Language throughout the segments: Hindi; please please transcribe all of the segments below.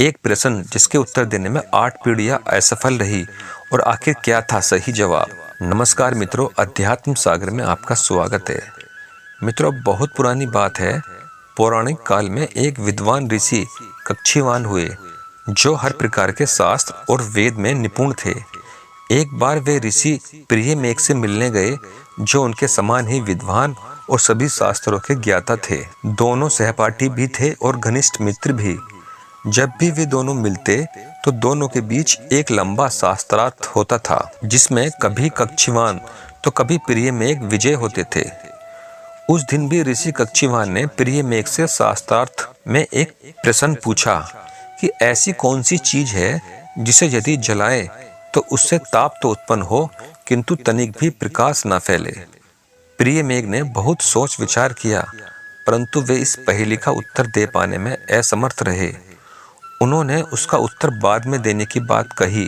एक प्रश्न जिसके उत्तर देने में 8 पीढ़ियां असफल रही, और आखिर क्या था सही जवाब। नमस्कार मित्रों, अध्यात्म सागर में आपका स्वागत है। मित्रों, बहुत पुरानी बात है। पौराणिक काल में एक विद्वान ऋषि कक्षीवान हुए, जो हर प्रकार के शास्त्र और वेद में निपुण थे। एक बार वे ऋषि प्रिय मेघ से मिलने गए, जो उनके समान ही विद्वान और सभी शास्त्रों के ज्ञाता थे। दोनों सहपाठी भी थे और घनिष्ठ मित्र भी। जब भी वे दोनों मिलते तो दोनों के बीच एक लंबा शास्त्रार्थ होता था, जिसमें कभी कक्षीवान तो कभी प्रिय मेघ विजय होते थे। उस दिन भी ऋषि कक्षीवान ने प्रिय मेघ से शास्त्रार्थ में एक प्रश्न पूछा कि ऐसी कौन सी चीज है जिसे यदि जलाएं तो उससे ताप तो उत्पन्न हो, किंतु तनिक भी प्रकाश न फैले। प्रिय मेघ ने बहुत सोच विचार किया, परंतु वे इस पहेली का उत्तर दे पाने में असमर्थ रहे। उन्होंने उसका उत्तर बाद में देने की बात कही।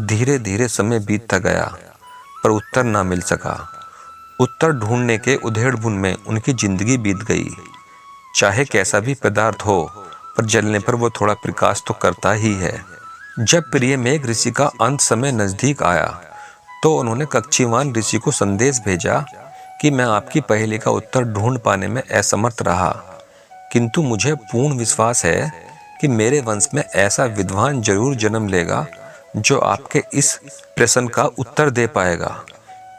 धीरे धीरे समय बीतता गया, पर उत्तर ना मिल सका। उत्तर ढूंढने के उधेड़-बुन में उनकी जिंदगी बीत गई। चाहे कैसा भी पदार्थ हो, पर जलने पर वो थोड़ा प्रकाश तो करता ही है। जब प्रिय मेघ ऋषि का अंत समय नजदीक आया, तो उन्होंने कक्षीवान ऋषि को संदेश भेजा कि मैं आपकी पहेली का उत्तर ढूंढ पाने में असमर्थ रहा, किंतु मुझे पूर्ण विश्वास है कि मेरे वंश में ऐसा विद्वान जरूर जन्म लेगा जो आपके इस प्रश्न का उत्तर दे पाएगा।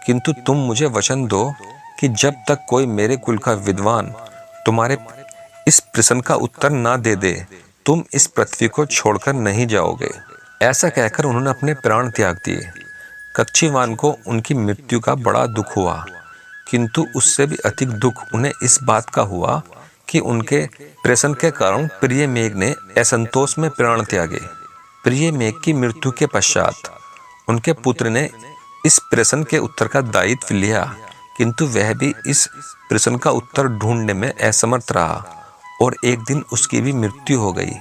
किंतु तुम मुझे वचन दो कि जब तक कोई मेरे कुल का विद्वान तुम्हारे इस प्रश्न का उत्तर ना दे दे, तुम इस पृथ्वी को छोड़कर नहीं जाओगे। ऐसा कहकर उन्होंने अपने प्राण त्याग दिए। कक्षीवान को उनकी मृत्यु का बड़ा दुख हुआ, किंतु उससे भी अधिक दुख उन्हें इस बात का हुआ कि उनके प्रश्न के कारण प्रिय मेघ ने असंतोष में प्राण त्यागे। प्रिय मेघ की मृत्यु के पश्चात उनके पुत्र ने इस प्रश्न के उत्तर का दायित्व लिया, किंतु वह भी इस प्रश्न का उत्तर ढूंढने में असमर्थ रहा, और एक दिन उसकी भी मृत्यु हो गई।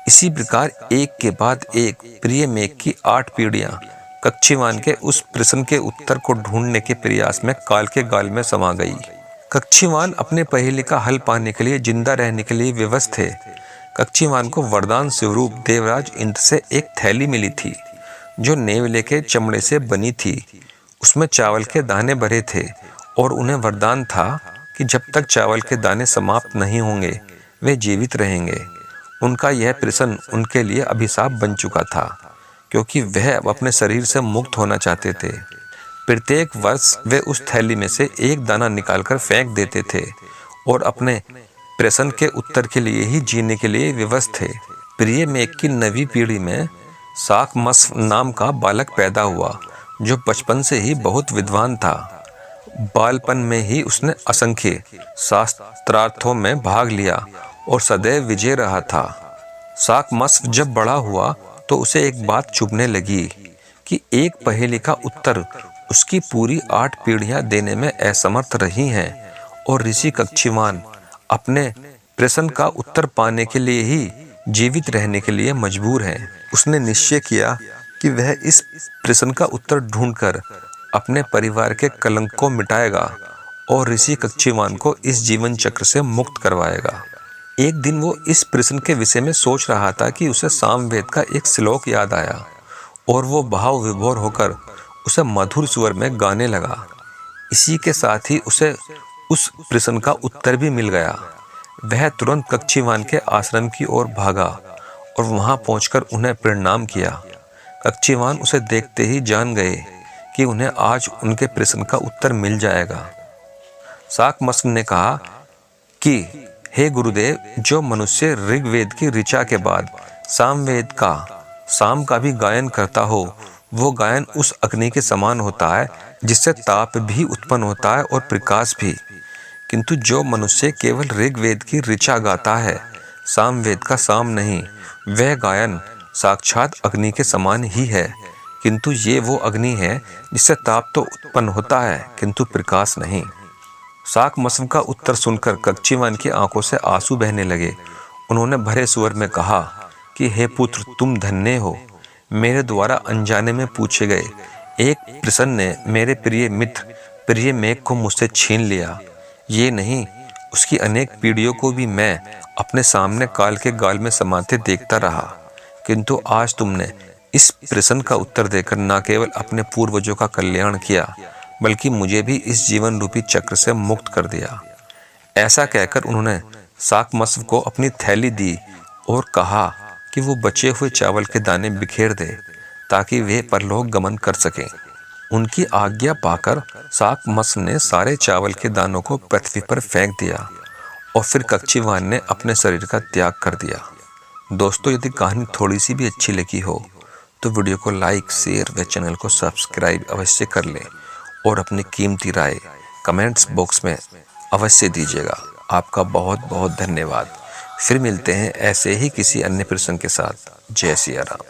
इसी प्रकार एक के बाद एक प्रिय मेघ की 8 पीढ़ियां कक्षीवान के उस प्रश्न के उत्तर को ढूंढने के प्रयास में काल के गाल में समा गई। कक्षीवान अपने पहेली का हल पाने के लिए जिंदा रहने के लिए विवश थे। कक्षीवान को वरदान स्वरूप देवराज इंद्र से एक थैली मिली थी, जो नेवले के चमड़े से बनी थी। उसमें चावल के दाने भरे थे, और उन्हें वरदान था कि जब तक चावल के दाने समाप्त नहीं होंगे, वे जीवित रहेंगे। उनका यह प्रश्न उनके लिए अभिशाप बन चुका था, क्योंकि वह अब अपने शरीर से मुक्त होना चाहते थे। प्रत्येक वर्ष वे उस थैली में से एक दाना निकालकर फेंक देते थे, और अपने प्रश्न के उत्तर के लिए ही जीने के लिए विवश थे। प्रिय मेघ की 9वीं पीढ़ी में शाकमस्व नाम का बालक पैदा हुआ, जो बचपन से ही बहुत विद्वान था। बालपन में ही उसने असंख्य शास्त्रार्थों में भाग लिया और सदैव विजय रहा था। शाकमस्व जब बड़ा हुआ तो उसे एक बात चुभने लगी कि एक पहेली का उत्तर उसकी पूरी 8 पीढ़ियां देने में असमर्थ रही हैं, और ऋषि कक्षीवान अपने प्रश्न का उत्तर पाने के लिए ही जीवित रहने के लिए मजबूर हैं। उसने निश्चय किया कि वह इस प्रश्न का उत्तर ढूंढकर अपने परिवार के कलंक को मिटाएगा और ऋषि कक्षीवान को इस जीवन चक्र से मुक्त करवाएगा। एक दिन वो इस प्रश्न के विषय में सोच रहा था कि उसे सामवेद का एक श्लोक याद आया, और वो भाव विभोर होकर उसे मधुर स्वर में गाने लगा। इसी के साथ ही उसे उस प्रश्न का उत्तर भी मिल गया। वह तुरंत कक्षीवान के आश्रम की ओर भागा और वहां पहुंचकर उन्हें प्रणाम किया। कक्षीवान उसे देखते ही जान गए कि उन्हें आज उनके प्रश्न का उत्तर मिल जाएगा। शाकमस्व ने कहा कि हे गुरुदेव, जो मनुष्य ऋग्वेद की ऋचा के बाद सामवेद का साम का भी गायन करता हो, वो गायन उस अग्नि के समान होता है जिससे ताप भी उत्पन्न होता है और प्रकाश भी। किंतु जो मनुष्य केवल ऋग्वेद की ऋचा गाता है, सामवेद का साम नहीं, वह गायन साक्षात अग्नि के समान ही है, किंतु ये वो अग्नि है जिससे ताप तो उत्पन्न होता है किंतु प्रकाश नहीं। शाकमस्व का उत्तर सुनकर कक्षीवान की आंखों से आंसू बहने लगे। उन्होंने भरे स्वर में कहा कि हे पुत्र, तुम धन्य हो। मेरे द्वारा अनजाने में पूछे गए एक प्रश्न ने मेरे प्रिय मित्र प्रिय मेघ को मुझसे छीन लिया। ये नहीं, उसकी अनेक पीढ़ियों को भी मैं अपने सामने काल के गाल में समाते देखता रहा, किंतु आज तुमने इस प्रश्न का उत्तर देकर न केवल अपने पूर्वजों का कल्याण किया, बल्कि मुझे भी इस जीवन रूपी चक्र से मुक्त कर दिया। ऐसा कहकर उन्होंने शाकम्भरी को अपनी थैली दी और कहा कि वो बचे हुए चावल के दाने बिखेर दे ताकि वे परलोक गमन कर सकें। उनकी आज्ञा पाकर शाकम्भरी ने सारे चावल के दानों को पृथ्वी पर फेंक दिया और फिर कच्छीवान ने अपने शरीर का त्याग कर दिया। दोस्तों, यदि कहानी थोड़ी सी भी अच्छी लगी हो तो वीडियो को लाइक, शेयर व चैनल को सब्सक्राइब अवश्य कर लें और अपनी कीमती राय कमेंट्स बॉक्स में अवश्य दीजिएगा। आपका बहुत बहुत धन्यवाद। फिर मिलते हैं ऐसे ही किसी अन्य प्रसंग के साथ। जय सिया राम।